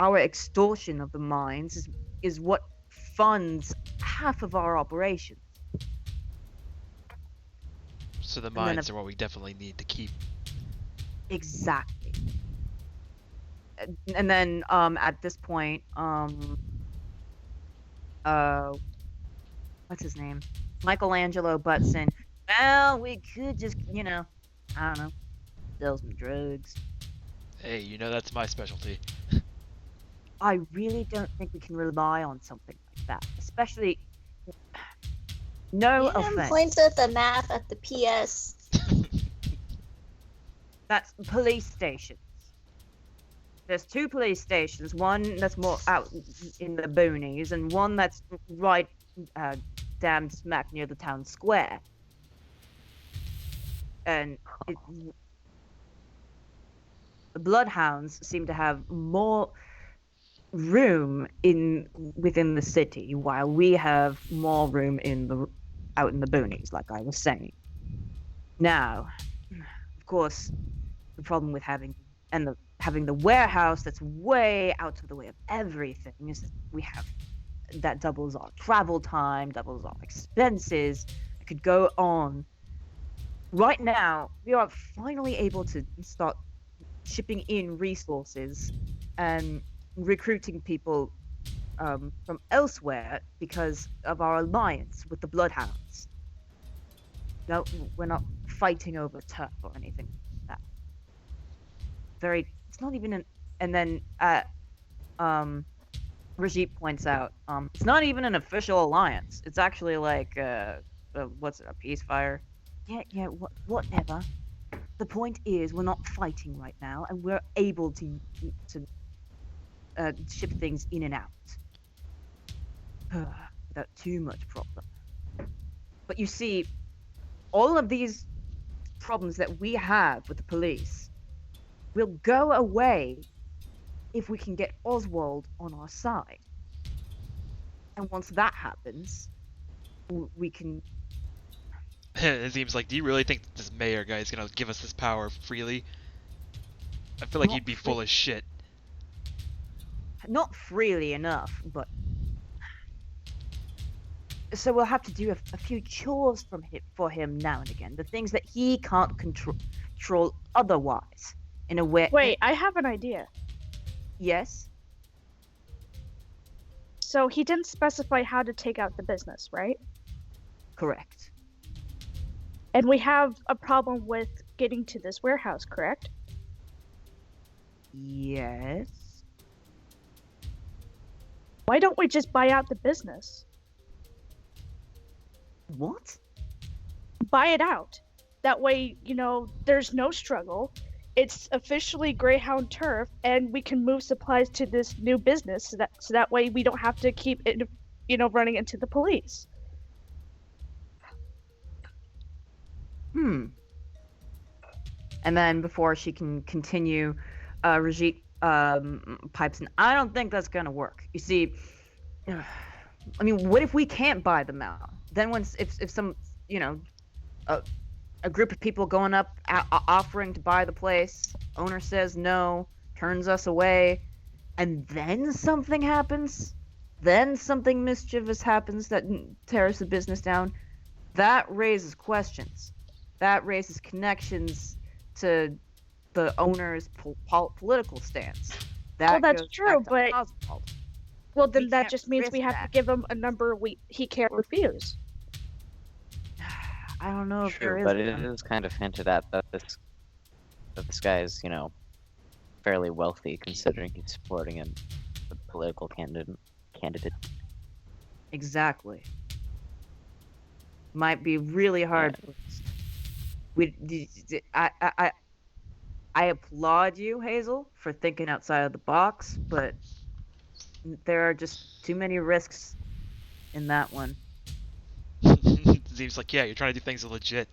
our extortion of the mines is what funds half of our operations. So the then mines are what we definitely need to keep. Exactly. And then at this point, what's his name? Michelangelo butts in. Well, we could just, I don't know, sell some drugs. Hey, you know that's my specialty. I really don't think we can rely on something like that, especially. No Ian offense. points at the map at the PS. That's police stations. There's 2 police stations. One that's more out in the boonies, and one that's right, damn smack near the town square. And the bloodhounds seem to have more room within the city, while we have more room out in the boonies, like I was saying. Now, of course, the problem with having the warehouse that's way out of the way of everything is that we have that doubles our travel time, doubles our expenses. It could go on. Right now, we are finally able to start shipping in resources and recruiting people from elsewhere because of our alliance with the Bloodhounds. No, we're not fighting over turf or anything like that. It's not even and then Rajit points out, it's not even an official alliance. It's actually like what's it, a peace fire? Yeah, whatever. The point is, we're not fighting right now, and we're able to ship things in and out without too much problem. But you see, all of these problems that we have with the police will go away if we can get Oswald on our side. And once that happens, we can... It seems like, do you really think that this mayor guy is gonna give us this power freely? I feel like Not he'd be full of shit. Not freely enough, but... So we'll have to do a few chores for him now and again. The things that he can't control otherwise. In a way... Wait, I have an idea. Yes? So he didn't specify how to take out the business, right? Correct. And we have a problem with getting to this warehouse, correct? Yes. Why don't we just buy out the business? What? Buy it out. That way, there's no struggle. It's officially Greyhound turf, and we can move supplies to this new business so that way we don't have to keep it, running into the police. And then before she can continue, Rajit pipes in, I don't think that's gonna work. You see, I mean, what if we can't buy them out? Then if some, a group of people going up offering to buy the place, owner says no, turns us away, and then something happens, then something mischievous happens that tears the business down, that raises questions. That raises connections to the owner's political stance. Well, that's true, but... Oswald. Well, then We that can't just means we risk have that. to give him a number he can't refuse. I don't know if there True, is but it one. is kind of hinted at that this guy is, fairly wealthy considering he's supporting a political candidate. Exactly. Might be really hard. I applaud you, Hazel, for thinking outside of the box, but there are just too many risks in that one. Seems like, yeah, you're trying to do things legit.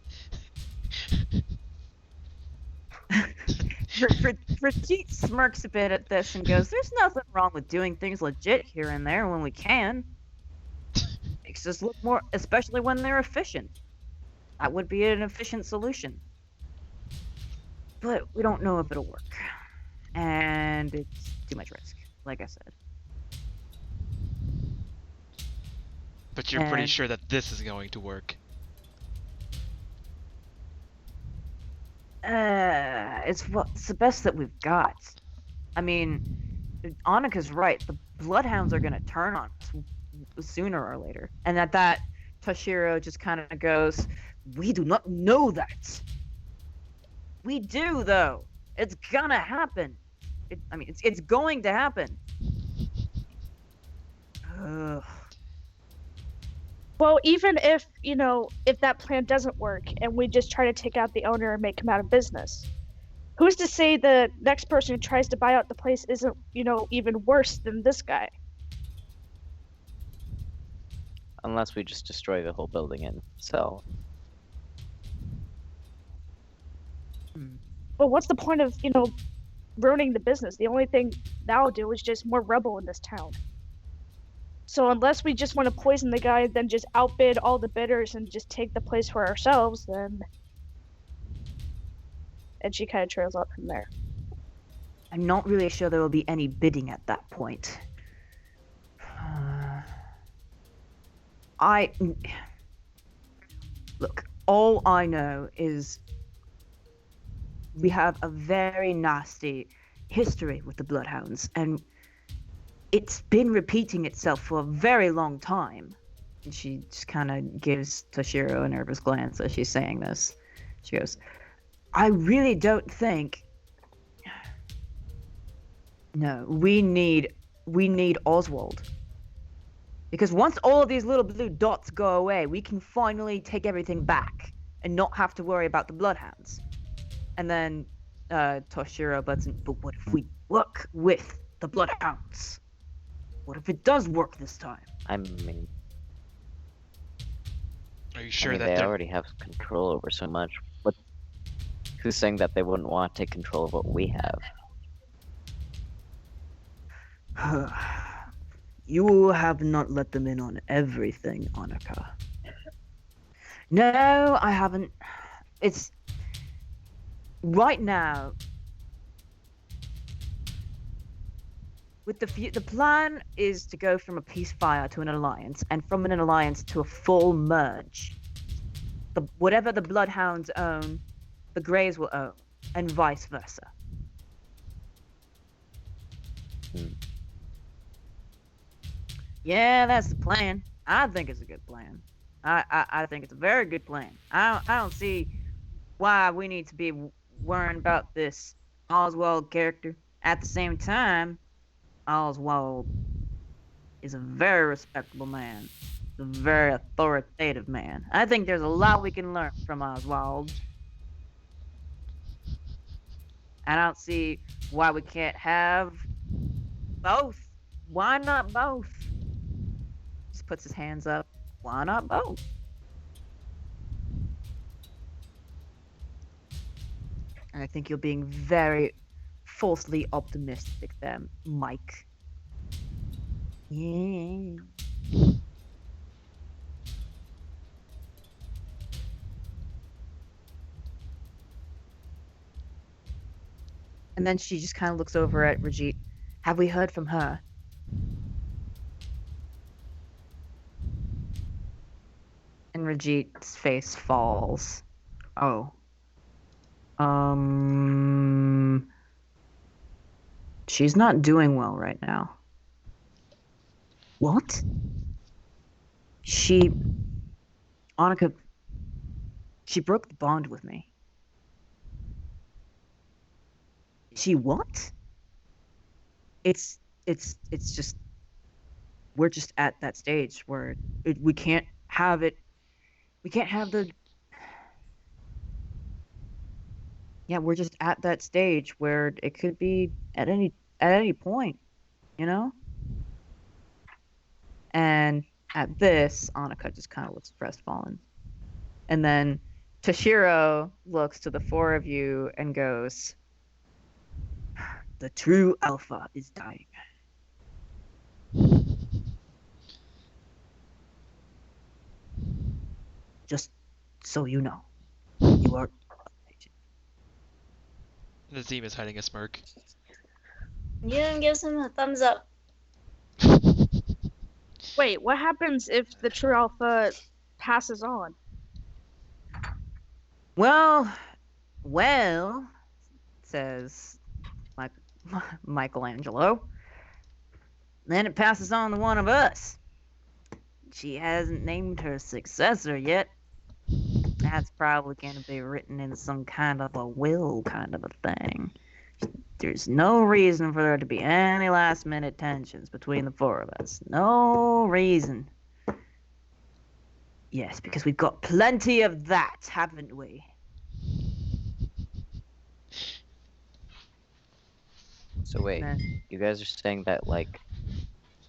Rajit smirks a bit at this and goes, there's nothing wrong with doing things legit here and there when we can. Makes us look more, especially when they're efficient. That would be an efficient solution. But we don't know if it'll work. And it's too much risk. like I said. But you're pretty And- sure that this is going to work. It's the best that we've got. I mean, Annika's right. The bloodhounds are gonna turn on us sooner or later. And at that, Toshiro just kind of goes, "We do not know that. We do, though. It's gonna happen. It's going to happen." Ugh. Well, even if, if that plan doesn't work and we just try to take out the owner and make him out of business, who's to say the next person who tries to buy out the place isn't, even worse than this guy? Unless we just destroy the whole building and sell. Well, what's the point of, ruining the business? The only thing that'll do is just more rubble in this town. So unless we just want to poison the guy, then just outbid all the bidders and just take the place for ourselves, then... And she kind of trails up from there. I'm not really sure there will be any bidding at that point. Look, all I know is we have a very nasty history with the Bloodhounds, and it's been repeating itself for a very long time. And she just kind of gives Toshiro a nervous glance as she's saying this. She goes, "I really don't think... No, we need Oswald. Because once all of these little blue dots go away, we can finally take everything back and not have to worry about the Bloodhounds." And then Toshiro butts in, "But what if we work with the Bloodhounds? What if it does work this time?" I mean, Are you sure that they they're... already have control over so much. Who's saying that they wouldn't want to take control of what we have? You have not let them in on everything, Annika. No, I haven't. It's... Right now... With the plan is to go from a peacefire to an alliance, and from an alliance to a full merge. Whatever the Bloodhounds own, the Greys will own, and vice versa. Yeah, that's the plan. I think it's a good plan. I think it's a very good plan. I don't see why we need to be worrying about this Oswald character. At the same time, Oswald is a very respectable man. A very authoritative man. I think there's a lot we can learn from Oswald. I don't see why we can't have both. Why not both? Just puts his hands up. Why not both? And I think you're being very falsely optimistic there, Mike. Yeah. And then she just kind of looks over at Rajit. "Have we heard from her?" And Rajit's face falls. "Oh. She's not doing well right now." "What?" Annika, she broke the bond with me." "She what?" It's just, we're just at that stage where we can't have it. We can't have the... Yeah, we're just at that stage where it could be at any point, you know? And at this, Annika just kind of looks crestfallen. And then Toshiro looks to the four of you and goes, "The true alpha is dying. Just so you know. You are..." Nazim is hiding a smirk. Yun gives him a thumbs up. Wait, what happens if the true alpha passes on? Well, says Mike, Michelangelo. Then it passes on to one of us. She hasn't named her successor yet. That's probably going to be written in some kind of a will kind of a thing. There's no reason for there to be any last minute tensions between the four of us. No reason. Yes, because we've got plenty of that, haven't we? So wait, you guys are saying that like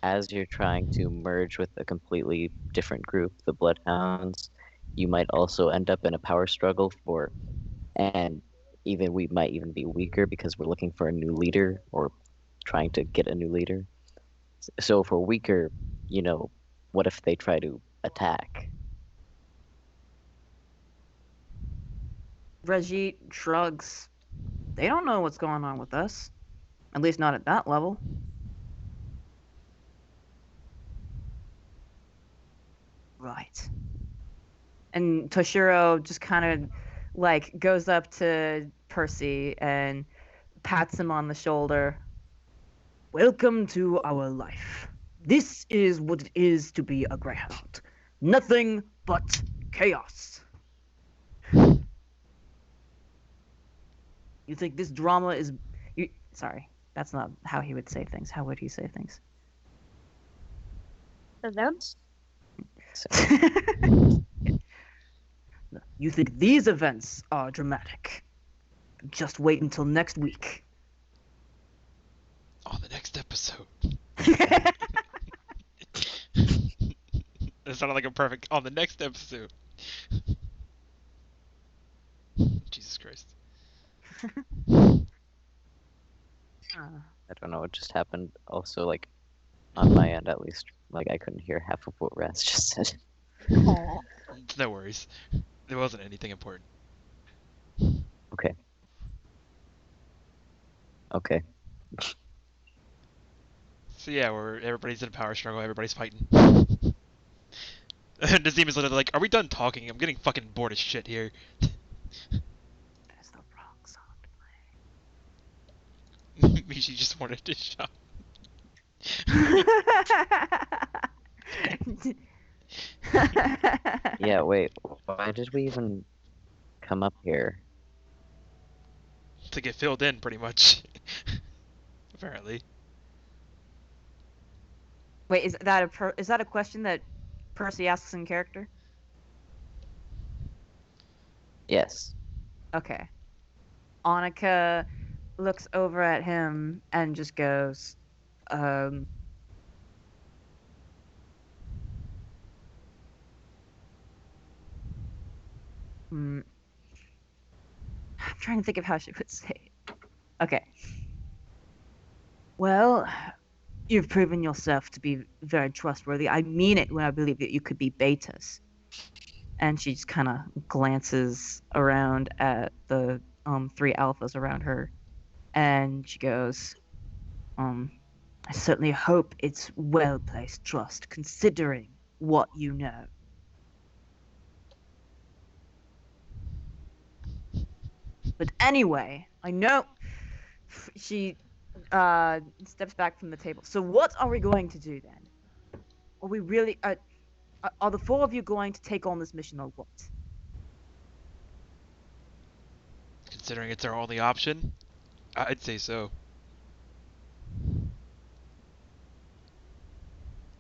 as you're trying to merge with a completely different group, the Bloodhounds, you might also end up in a power struggle for, and even we might even be weaker because we're looking for a new leader or trying to get a new leader. So if we're weaker, you know, what if they try to attack? Rajit shrugs. They don't know what's going on with us. At least not at that level. Right. And Toshiro just kind of like goes up to Percy and pats him on the shoulder. Welcome to our life. This is what it is to be a greyhound. Nothing but chaos. You think this drama is sorry, that's not how he would say things. How would he say things? Events? So, You think these events are dramatic. Just wait until next week. On the next episode. That sounded like a perfect on the next episode. Jesus Christ. I don't know what just happened. Also, like on my end at least, like I couldn't hear half of what Raz just said. Aw. No worries. There wasn't anything important. Okay. Okay. So yeah, everybody's in a power struggle, everybody's fighting. Nazim is literally like, are we done talking? I'm getting fucking bored as shit here. That's the wrong song to Mishi just wanted to shop. play. Yeah, wait. Why did we even come up here? To get filled in, pretty much. Apparently. Wait, is that a question that Percy asks in character? Yes. Okay. Annika looks over at him and just goes, I'm trying to think of how she would say it. Okay. Well, you've proven yourself to be very trustworthy. I mean it when I believe that you could be betas. And she just kind of glances around at the three alphas around her, and she goes, I certainly hope it's well placed trust, considering what you know. But anyway, I know she steps back from the table. So what are we going to do then? Are we really are the four of you going to take on this mission or what? Considering it's our only option, I'd say so.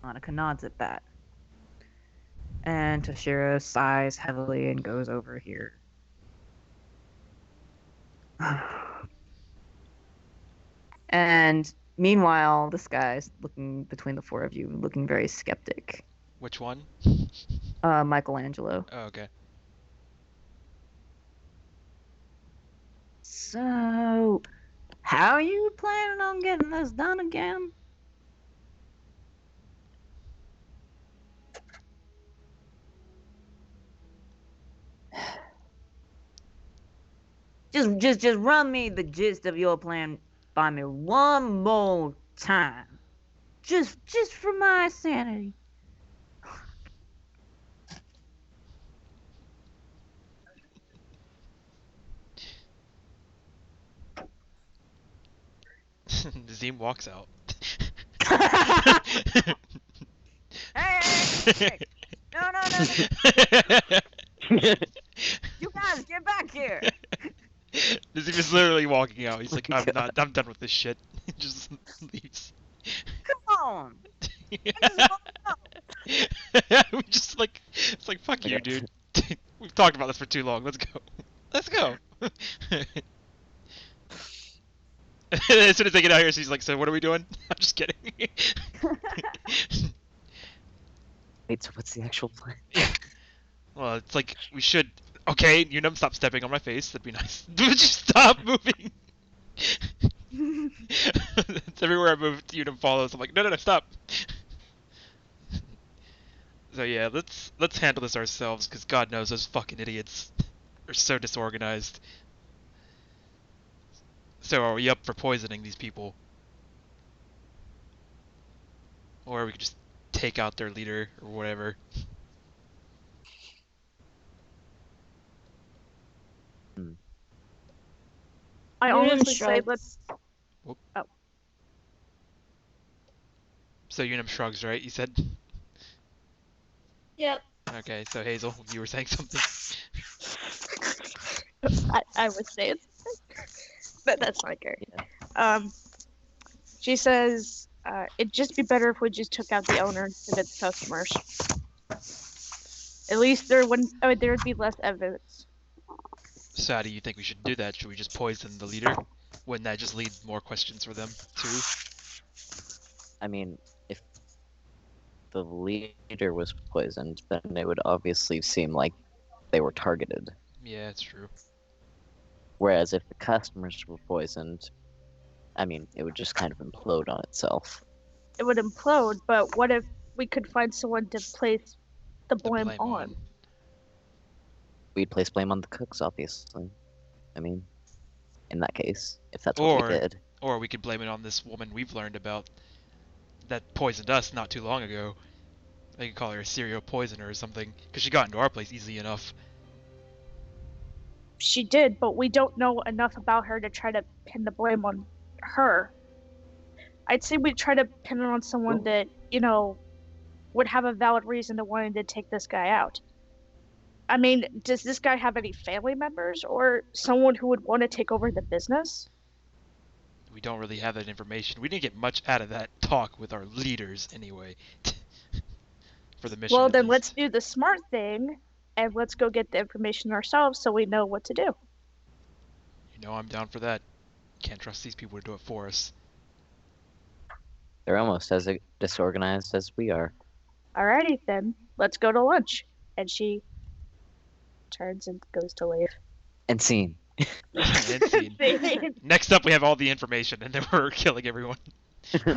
Monica nods at that. And Toshiro sighs heavily and goes over here. And meanwhile, this guy's looking between the four of you, looking very skeptic. Which one? Michelangelo. Oh, okay. So, how are you planning on getting this done again? Just run me the gist of your plan by me one more time. Just for my sanity. Zim walks out. Hey! No. You guys, get back here! Zim is literally walking out. He's like, I'm done with this shit. He just leaves. Come on! I just wanna know. I'm just like, it's like, fuck you, dude. We've talked about this for too long. Let's go. Let's go. As soon as they get out here, she's like, so what are we doing? I'm just kidding. Wait, so what's the actual plan? Yeah. Well, it's like, we should... Okay, Unum, stop stepping on my face. That'd be nice. Would you stop moving? It's everywhere I move, Unum follows. I'm like, no, stop. So yeah, let's handle this ourselves, because God knows those fucking idiots are so disorganized. So are we up for poisoning these people? Or we could just take out their leader, or whatever. I honestly say let's. Whoop. Oh. So Unum shrugs, right? You said? Yep. Okay, so Hazel, you were saying something? I was saying something, but that's not good. She says it'd just be better if we just took out the owner instead of the customers. At least there would be less evidence. So how do you think we should do that? Should we just poison the leader? Wouldn't that just lead more questions for them, too? I mean, if the leader was poisoned, then it would obviously seem like they were targeted. Yeah, that's true. Whereas if the customers were poisoned, I mean, it would just kind of implode on itself. It would implode, but what if we could find someone to place the blame on? We'd place blame on the cooks, obviously. I mean, in that case, if that's what we did. Or we could blame it on this woman we've learned about that poisoned us not too long ago. I could call her a serial poisoner or something, because she got into our place easily enough. She did, but we don't know enough about her to try to pin the blame on her. I'd say we try to pin it on someone that, would have a valid reason to wanting to take this guy out. I mean, does this guy have any family members or someone who would want to take over the business? We don't really have that information. We didn't get much out of that talk with our leaders anyway. For the mission. Well, then let's do the smart thing and let's go get the information ourselves so we know what to do. I'm down for that. Can't trust these people to do it for us. They're almost as disorganized as we are. Alrighty then, let's go to lunch. And she turns and goes to leave. And scene. And scene. Next up, we have all the information, and then we're killing everyone.